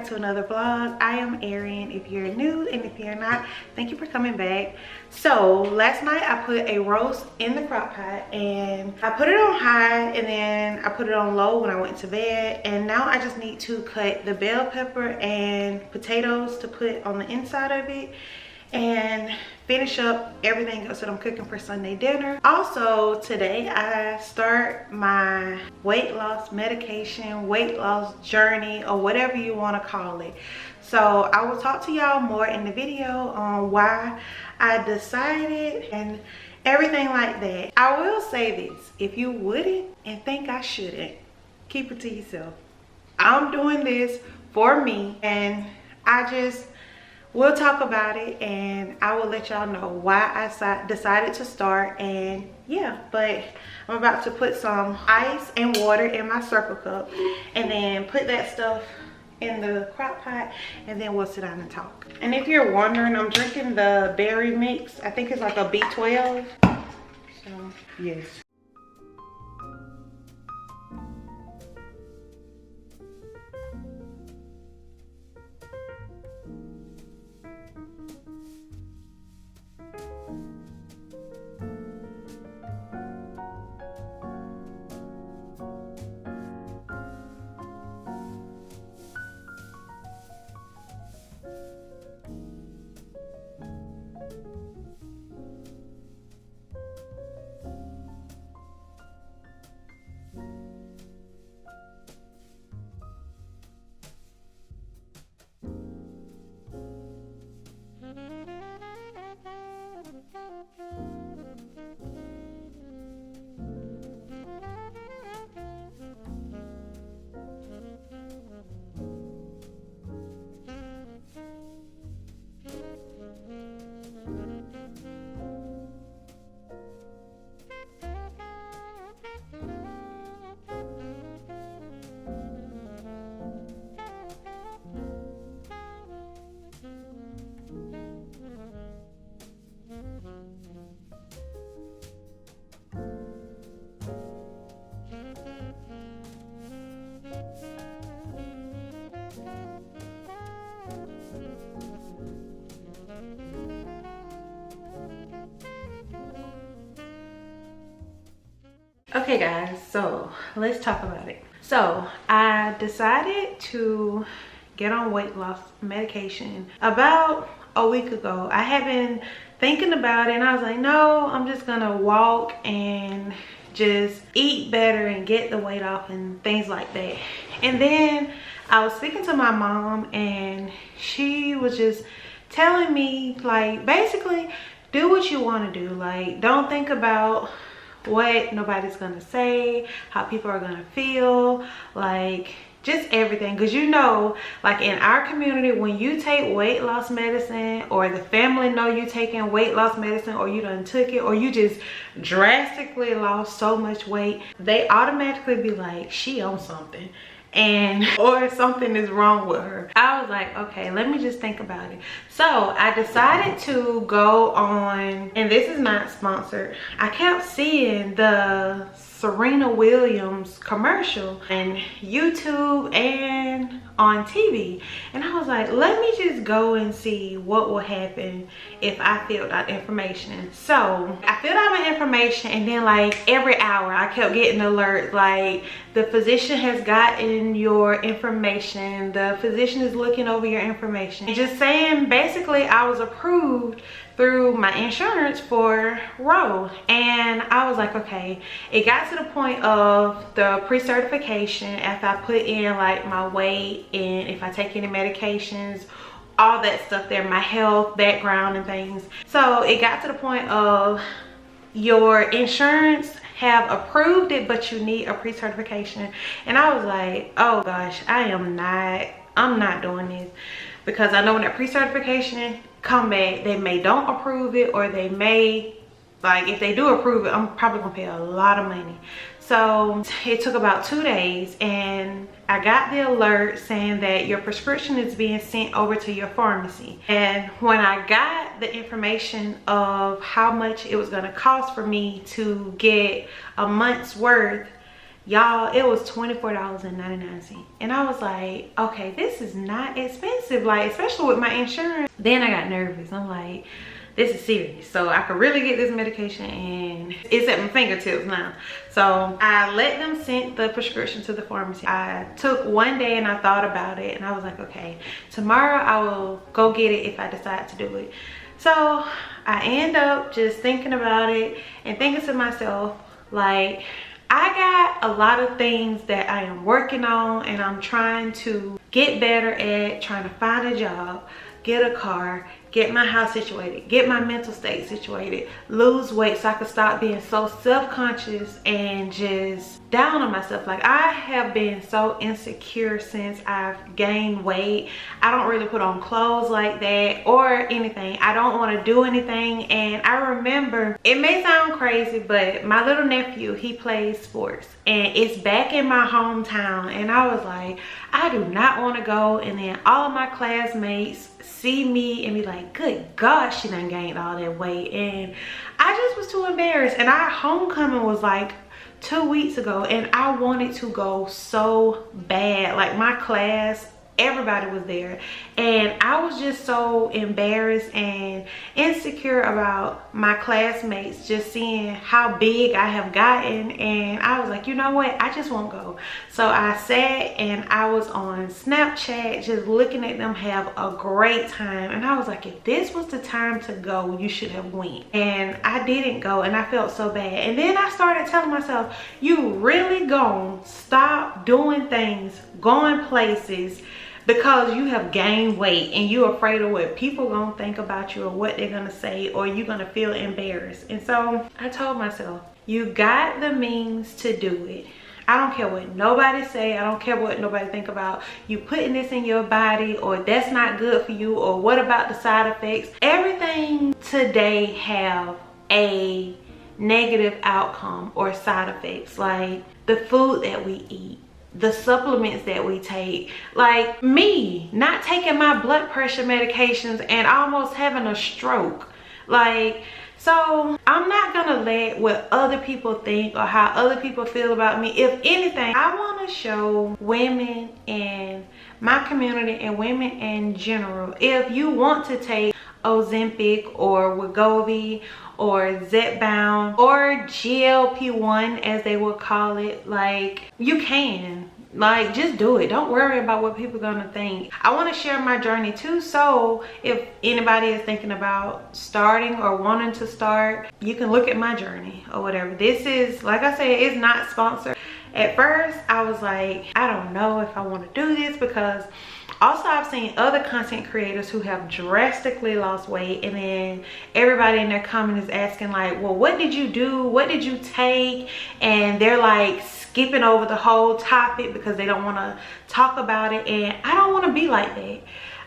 to another vlog. I am Arian if you're new, and if you're not, thank you for coming back. So last night I put a roast in the crock pot and I put it on high and then I put it on low when I went to bed, and now I just need to cut the bell pepper and potatoes to put on the inside of it and finish up everything else that I'm cooking for Sunday dinner. Also today I start my weight loss medication, weight loss journey, or whatever you want to call it. So I will talk to y'all more in the video on why I decided and everything like that. I will say this, if you wouldn't and think I shouldn't, keep it to yourself. I'm doing this for me, and we'll talk about it, and I will let y'all know why I decided to start. And yeah, but I'm about to put some ice and water in my circle cup and then put that stuff in the crock pot, and then we'll sit down and talk. And if you're wondering, I'm drinking the berry mix. I think it's like a B12. So yes. Okay guys, so let's talk about it. So I decided to get on weight loss medication about a week ago. I had been thinking about it, and I was like, no, I'm just gonna walk and just eat better and get the weight off and things like that. And then I was speaking to my mom, and she was just telling me, like, basically do what you want to do. Like, don't think about what nobody's gonna say, how people are gonna feel, like just everything. Because you know, like in our community, when you take weight loss medicine, or the family know you taking weight loss medicine, or you done took it, or you just drastically lost so much weight, they automatically be like, she on something, and or something is wrong with her. I was like, okay, let me just think about it. So I decided to go on, and this is not sponsored, I kept seeing the Serena Williams commercial on YouTube and on TV, and I was like, let me just go and see what will happen if I filled out information. So I filled out my information, and then like every hour I kept getting alerts like, the physician has gotten your information, the physician is looking over your information, just saying basically I was approved through my insurance for Roe. And I was like, okay. It got to the point of the pre-certification, after I put in like my weight and if I take any medications, all that stuff there, my health background and things. So it got to the point of, your insurance have approved it, but you need a pre-certification. And I was like, oh gosh, I'm not doing this, because I know when that pre-certification come back, they may don't approve it, or they may, like, if they do approve it, I'm probably gonna pay a lot of money. So it took about 2 days, and I got the alert saying that your prescription is being sent over to your pharmacy. And when I got the information of how much it was going to cost for me to get a month's worth, y'all, it was $24.99. And I was like, okay, this is not expensive, like especially with my insurance. Then I got nervous. I'm like, this is serious, so I could really get this medication and it's at my fingertips now. So I let them send the prescription to the pharmacy. I took one day and I thought about it, and I was like, okay, tomorrow I will go get it if I decide to do it. So I end up just thinking about it and thinking to myself, like, I got a lot of things that I am working on and I'm trying to get better at, trying to find a job, get a car, get my house situated, get my mental state situated, lose weight so I could stop being so self-conscious and just down on myself. Like, I have been so insecure since I've gained weight. I don't really put on clothes like that or anything. I don't want to do anything. And I remember, it may sound crazy, but my little nephew, he plays sports and it's back in my hometown, and I was like, I do not want to go and then all of my classmates see me and be like, good God, she done gained all that weight. And I just was too embarrassed. And our homecoming was like 2 weeks ago, and I wanted to go so bad. Like, my class, everybody was there, and I was just so embarrassed and insecure about my classmates just seeing how big I have gotten. And I was like, you know what, I just won't go. So I sat and I was on Snapchat just looking at them have a great time, and I was like, if this was the time to go, you should have went. And I didn't go, and I felt so bad. And then I started telling myself, you really gonna stop doing things, going places, because you have gained weight and you're afraid of what people gonna think about you or what they're gonna say, or you're gonna feel embarrassed. And so I told myself, you got the means to do it. I don't care what nobody say. I don't care what nobody think about you putting this in your body, or that's not good for you, or what about the side effects. Everything today have a negative outcome or side effects, like the food that we eat, the supplements that we take. Like me not taking my blood pressure medications and almost having a stroke. Like, so I'm not gonna let what other people think or how other people feel about me. If anything, I want to show women in my community and women in general, if you want to take Ozempic or Wegovy or Zepbound or GLP-1 as they would call it, like, you can. Like, just do it. Don't worry about what people are gonna think. I want to share my journey too, so if anybody is thinking about starting or wanting to start, you can look at my journey or whatever. This is, like I said, it's not sponsored. At first I was like, I don't know if I want to do this, because also I've seen other content creators who have drastically lost weight, and then everybody in their comment is asking like, well, what did you do, what did you take? And they're like skipping over the whole topic because they don't want to talk about it. And I don't want to be like that.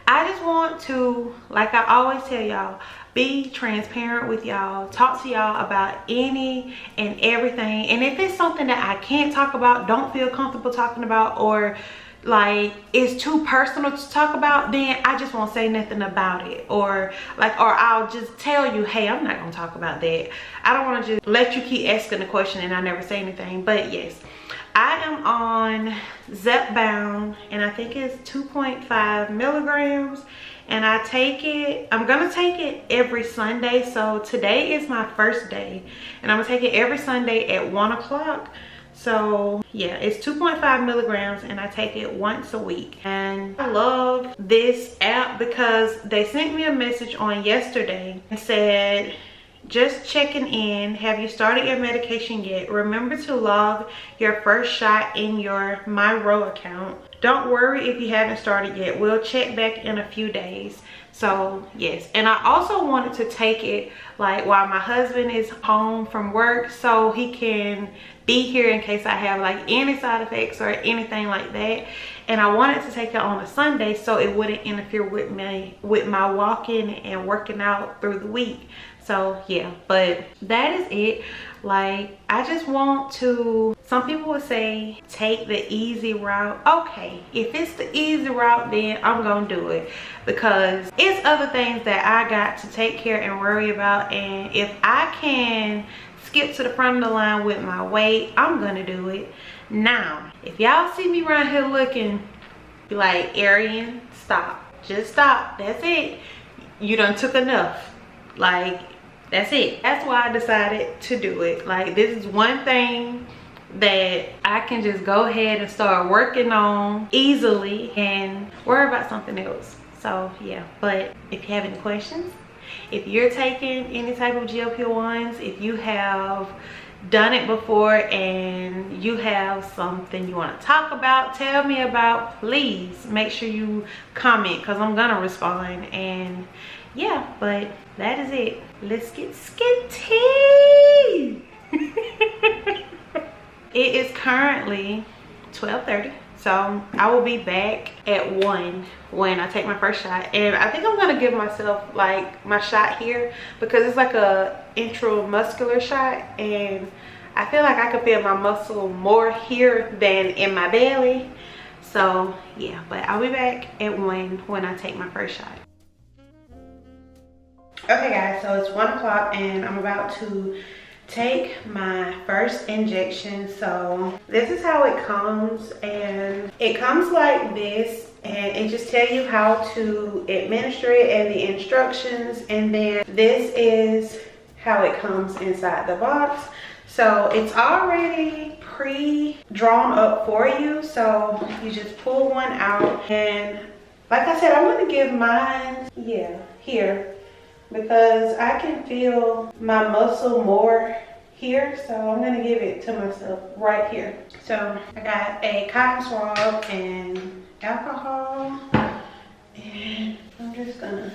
I just want to, like I always tell y'all, be transparent with y'all, talk to y'all about any and everything. And if it's something that I can't talk about, don't feel comfortable talking about, or like it's too personal to talk about, then I just won't say nothing about it. Or I'll just tell you, hey, I'm not gonna talk about that. I don't want to just let you keep asking the question and I never say anything. But yes, I am on Zepbound, and I think it's 2.5 milligrams, and I take it, I'm gonna take it every Sunday. So today is my first day, and I'm gonna take it every Sunday at 1 o'clock. So yeah, it's 2.5 milligrams, and I take it once a week. And I love this app because they sent me a message on yesterday and said, just checking in, have you started your medication yet? Remember to log your first shot in your MyRow account. Don't worry if you haven't started yet, we'll check back in a few days. So yes, and I also wanted to take it like while my husband is home from work, so he can be here in case I have like any side effects or anything like that. And I wanted to take it on a Sunday so it wouldn't interfere with my walking and working out through the week. So yeah, but that is it. Like, I just want to, some people would say take the easy route. Okay, if it's the easy route, then I'm gonna do it, because it's other things that I got to take care and worry about. And if I can skip to the front of the line with my weight, I'm gonna do it. Now, if y'all see me around here looking, be like, Arian, stop. Just stop. That's it. You done took enough. Like, that's it. That's why I decided to do it. Like, this is one thing that I can just go ahead and start working on easily and worry about something else. So yeah, but if you have any questions, if you're taking any type of GLP-1s, if you have done it before and you have something you want to talk about, tell me about, please make sure you comment, because I'm gonna respond. And yeah, but that is it. Let's get skitty. It is currently 12:30, so I will be back at 1 when I take my first shot. And I think I'm gonna give myself like my shot here, because it's like a intramuscular shot, and I feel like I could feel my muscle more here than in my belly. So yeah, but I'll be back at 1 when I take my first shot. Okay guys, so it's 1 o'clock and I'm about to take my first injection. So this is how it comes, and it comes like this, and it just tells you how to administer it and the instructions. And then this is how it comes inside the box. So it's already pre-drawn up for you, so you just pull one out. And like I said, I'm going to give mine, yeah, here, because I can feel my muscle more here, so I'm gonna give it to myself right here. So I got a cotton swab and alcohol, and I'm just gonna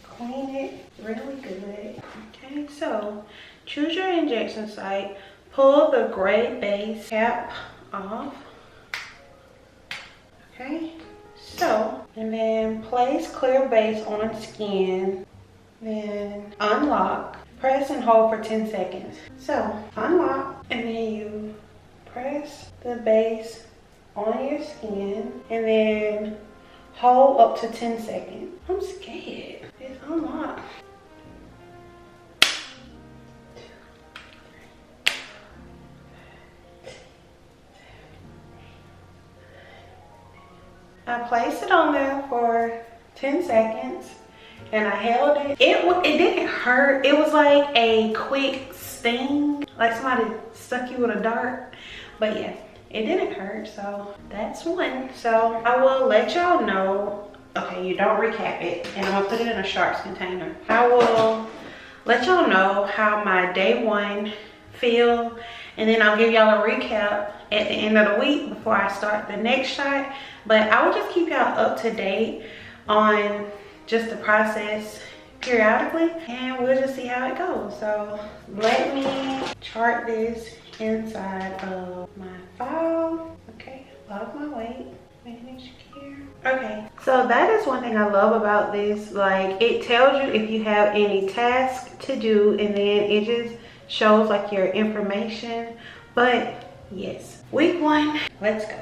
clean it really good. Okay, so choose your injection site, pull the gray base cap off. Okay, so, and then place clear base on skin. Then unlock, press and hold for 10 seconds. So unlock, and then you press the base on your skin, and then hold up to 10 seconds. I'm scared. It's unlocked. I placed it on there for 10 seconds. And I held it. It didn't hurt. It was like a quick sting, like somebody stuck you with a dart. But yeah, it didn't hurt. So that's one. So I will let y'all know. Okay, you don't recap it, and I'm gonna put it in a sharps container. I will let y'all know how my day 1 feel, and then I'll give y'all a recap at the end of the week before I start the next shot. But I will just keep y'all up to date on just the process periodically, and we'll just see how it goes. So let me chart this inside of my file. Okay, log my weight, manage care. Okay, so that is one thing I love about this. Like, it tells you if you have any tasks to do, and then it just shows like your information. But yes, week 1, let's go.